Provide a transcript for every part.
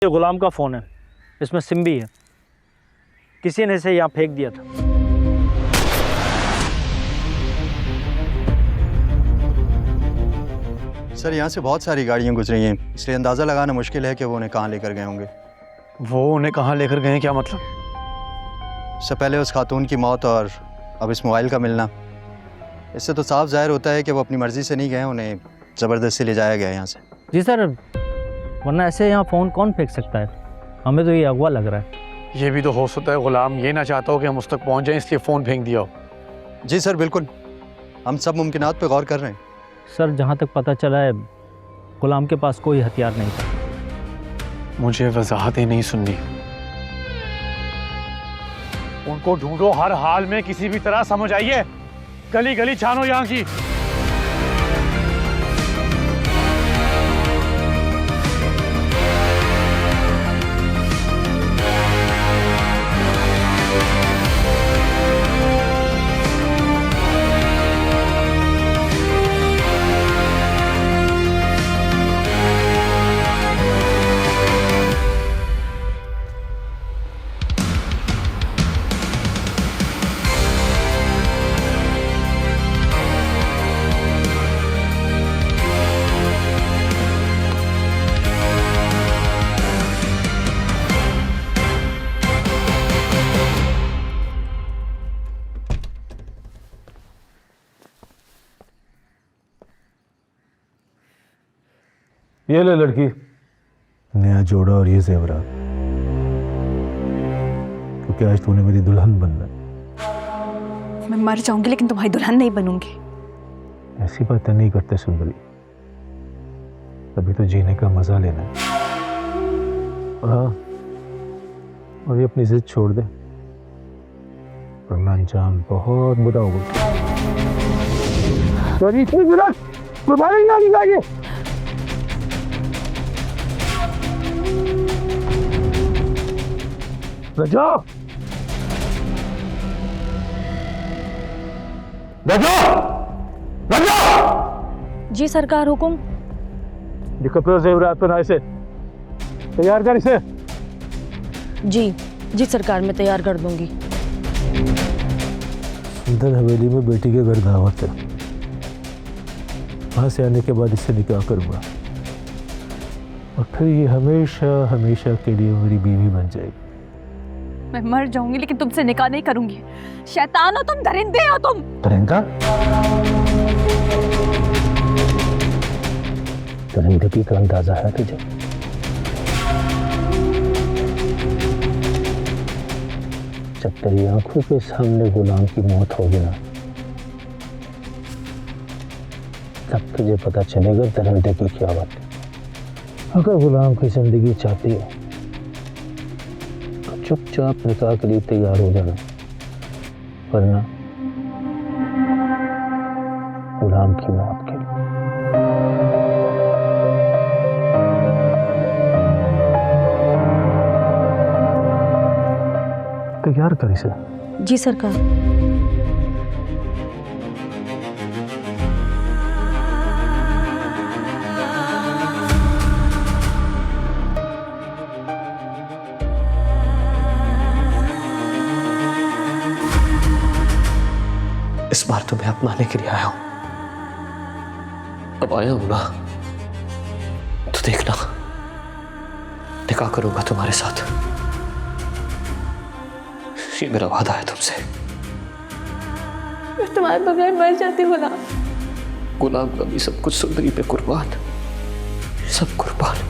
ये गुलाम का फ़ोन है, इसमें सिम भी है। किसी ने इसे यहाँ फेंक दिया था। सर यहाँ से बहुत सारी गाड़ियाँ गुजरी हैं, इसलिए अंदाज़ा लगाना मुश्किल है कि वो उन्हें कहाँ लेकर गए होंगे। वो उन्हें कहाँ लेकर गए हैं, क्या मतलब? इससे पहले उस खातून की मौत और अब इस मोबाइल का मिलना, इससे तो साफ जाहिर होता है कि वो अपनी मर्ज़ी से नहीं गए, उन्हें ज़बरदस्ती ले जाया गया यहाँ से। जी सर, वरना ऐसे यहाँ फ़ोन कौन फेंक सकता है? हमें तो ये अगवा लग रहा है। ये भी तो हो सकता है गुलाम ये ना चाहता हो कि हम उस तक पहुँच जाएं, इसलिए फ़ोन फेंक दिया हो। जी सर, बिल्कुल, हम सब मुमकिनात पे गौर कर रहे हैं। सर, जहाँ तक पता चला है गुलाम के पास कोई हथियार नहीं था। मुझे वजाहतें नहीं सुननी। उनको ढूंढो हर हाल में, किसी भी तरह, समझ आइए? गली गली छानो यहाँ की। ये ले लड़की, नया जोड़ा और ये जेवरात, क्योंकि आज तूने मेरी दुल्हन बनना है। मैं मर जाऊंगी लेकिन तुम्हारी दुल्हन नहीं बनूंगी। ऐसी बातें नहीं करते सुंदरी, तभी तो जीने का मजा लेना है। और हाँ, और ये अपनी जिद छोड़ दे, वरना अंजाम बहुत बुरा होगा। रजो, रजो, रजो! जी सरकार, हुकुम। ये कपड़े जेवरात पहना, इसे तैयार कर। इसे जी सरकार, मैं तैयार कर दूंगी। सुंदर हवेली में बेटी के घर दावत है, वहां से आने के बाद इससे निकाह करूंगा और फिर ये हमेशा हमेशा के लिए मेरी बीवी बन जाएगी। मैं मर जाऊंगी लेकिन तुमसे निकाह नहीं करूंगी। शैतान हो तुम, दरिंदे हो तुम। दरिंदा? दरिंदगी का अंदाजा है तुझे? जब तेरी आंखों के सामने गुलाम की मौत होगी ना, तब तुझे पता चलेगा दरिंदगी क्या बात है। अगर गुलाम की जिंदगी चाहती है चुपचाप निकाह के लिए तैयार हो जाना, वरना गुलाम की मौत के लिए। तैयार कर इसे। जी सरकार। इस बार तुम्हें अपनाने के लिए आया हूं। अब आया हूं ना, तो देखना, निकाह करूंगा तुम्हारे साथ। ये मेरा वादा है तुमसे। मैं तुम्हारे बगैर मर जाती गुलाम। गुलाम का भी सब कुछ सुंदरी पे कुर्बान, सब कुर्बान।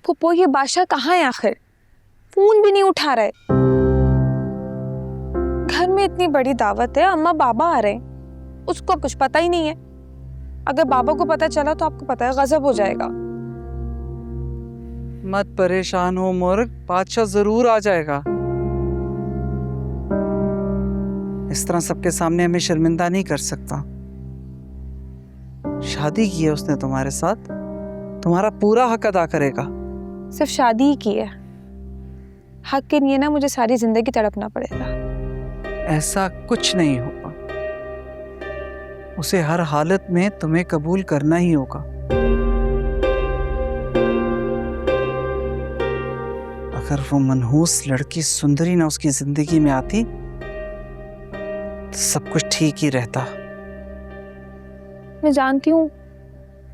फुप्पो, ये बादशाह कहाँ है आखिर? फोन भी नहीं उठा रहे। घर में इतनी बड़ी दावत है, अम्मा बाबा आ रहे हैं, उसको कुछ पता ही नहीं है। अगर बाबा को पता चला तो आपको पता है गजब हो जाएगा। मत परेशान हो मुर्ग, बादशाह जरूर आ जाएगा। इस तरह सबके सामने हमें शर्मिंदा नहीं कर सकता। शादी की है उसने तुम्हारे साथ, तुम्हारा पूरा हक अदा करेगा। सिर्फ शादी ही की है, हक के लिए ना मुझे सारी जिंदगी तड़पना पड़ेगा। ऐसा कुछ नहीं होगा, उसे हर हालत में तुम्हें कबूल करना ही होगा। अगर वो मनहूस लड़की सुंदरी ना उसकी जिंदगी में आती तो सब कुछ ठीक ही रहता। मैं जानती हूँ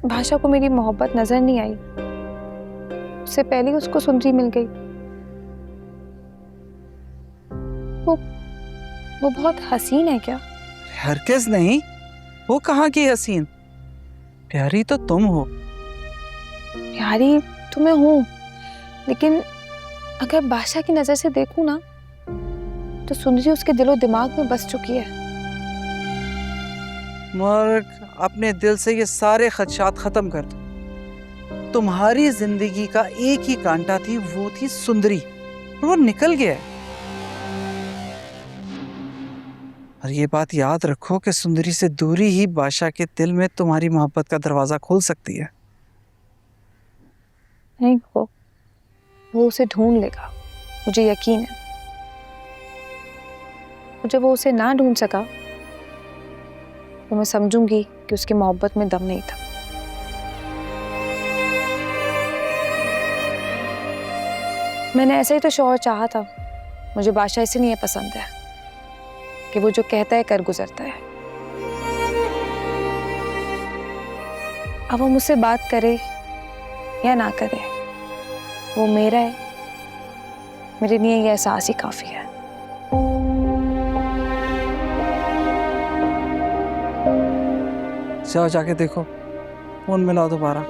भाषा को मेरी मोहब्बत नजर नहीं आई, उससे पहले उसको सुंदरी मिल गई। वो बहुत हसीन है क्या? हरगिज़ नहीं, वो कहाँ की हसीन, प्यारी तो तुम हो। प्यारी तो मैं हूँ, लेकिन अगर बादशाह की नजर से देखूं ना तो सुंदरी उसके दिलो दिमाग में बस चुकी है। मुर्ग, अपने दिल से ये सारे खदशात खत्म कर दो। तुम्हारी जिंदगी का एक ही कांटा थी, वो थी सुंदरी, और वो निकल गया है। और ये बात याद रखो कि सुंदरी से दूरी ही बादशाह के दिल में तुम्हारी मोहब्बत का दरवाजा खोल सकती है। नहीं, वो उसे ढूंढ लेगा, मुझे यकीन है। और जब वो उसे ना ढूंढ सका तो मैं समझूंगी कि उसकी मोहब्बत में दम नहीं था। मैंने ऐसा ही तो शौहर चाहा था। मुझे बादशाह इसलिए पसंद है कि वो जो कहता है कर गुजरता है। अब वो मुझसे बात करे या ना करे, वो मेरा है, मेरे लिए ये एहसास ही काफी है। जाओ जाके देखो, फोन मिलाओ दोबारा।